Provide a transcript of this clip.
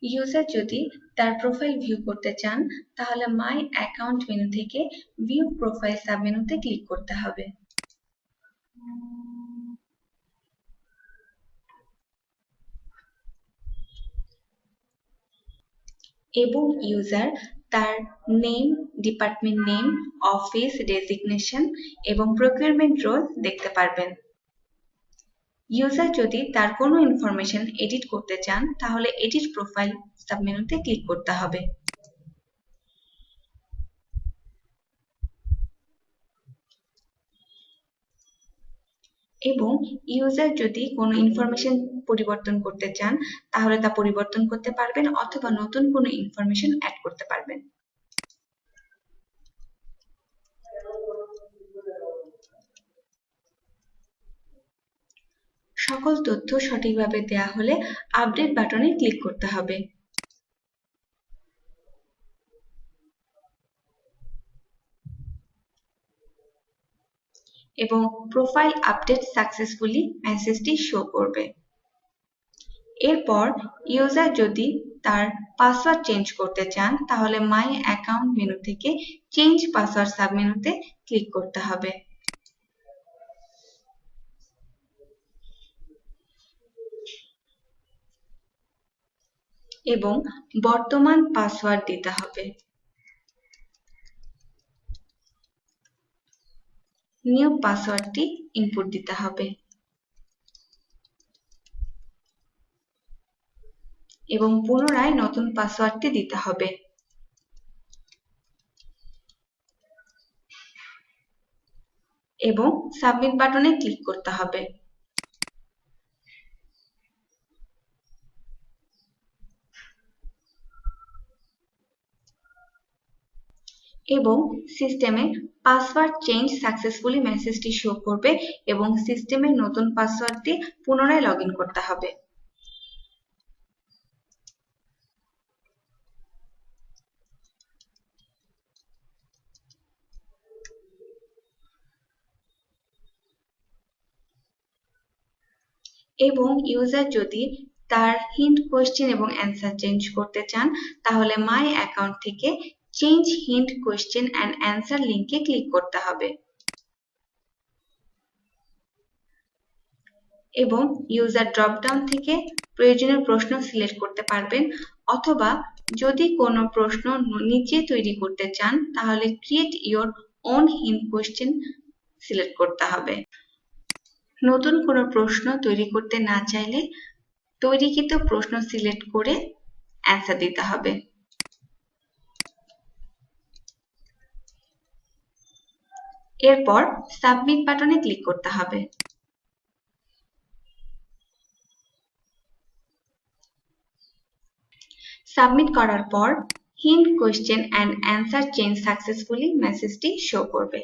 User যদি তার profile view করতে চান তাহলে মাই অ্যাকাউন্ট মেনু থেকে ভিউ প্রোফাইল সাবমেনুতে ক্লিক করতে হবে। এবং ইউজার তার name, department name, office designation এবং প্রকিউরমেন্ট রোল দেখতে পারবেন। ইউজার যদি তার কোনো ইনফরমেশন এডিট করতে চান তাহলে এডিট প্রোফাইল সাবমেনুতে ক্লিক করতে হবে। এবং ইউজার যদি কোনো ইনফরমেশন পরিবর্তন করতে চান তাহলে তা পরিবর্তন করতে পারবেন অথবা নতুন কোনো ইনফরমেশন অ্যাড করতে পারবেন। সকল তথ্য সঠিকভাবে দেওয়া হলে আপডেট বাটনে ক্লিক করতে হবে। এবং প্রোফাইল আপডেট সাকসেসফুলি মেসেজটি শো করবে। এরপর ইউজার যদি তার পাসওয়ার্ড চেঞ্জ করতে চান তাহলে মাই অ্যাকাউন্ট মেনু থেকে চেঞ্জ পাসওয়ার্ড সাবমেনুতে ক্লিক করতে হবে। এবং বর্তমান পাসওয়ার্ড দিতে হবে। নিউ পাসওয়ার্ডটি ইনপুট দিতে হবে এবং পুনরায় নতুন পাসওয়ার্ডটি দিতে হবে। এবং সাবমিট বাটনে ক্লিক করতে হবে। এবং সিস্টেমে পাসওয়ার্ড চেঞ্জ সাকসেসফুলি মেসেজটি শো করবে এবং সিস্টেমের নতুন পাসওয়ার্ড দিয়ে পুনরায় লগ ইন করতে হবে। এবং ইউজার যদি তার হিন্ট কোয়েশ্চেন এবং অ্যান্সার চেঞ্জ করতে চান তাহলে মাই অ্যাকাউন্ট থেকে change hint question and answer লিঙ্কে ক্লিক করতে হবে। এবং ইউজার ড্রপডাউন থেকে প্রয়োজনীয় প্রশ্ন সিলেক্ট করতে পারবেন অথবা যদি কোনো প্রশ্ন নিজে তৈরি করতে চান তাহলে create your own hint question select করতে হবে। নতুন কোনো প্রশ্ন তৈরি করতে না চাইলে তৈরিকৃত প্রশ্ন সিলেক্ট করে অ্যান্সার দিতে হবে। এরপর সাবমিট বাটনে ক্লিক করতে হবে। সাবমিট করার পর hint question and answer change successfully মেসেজটি শো করবে।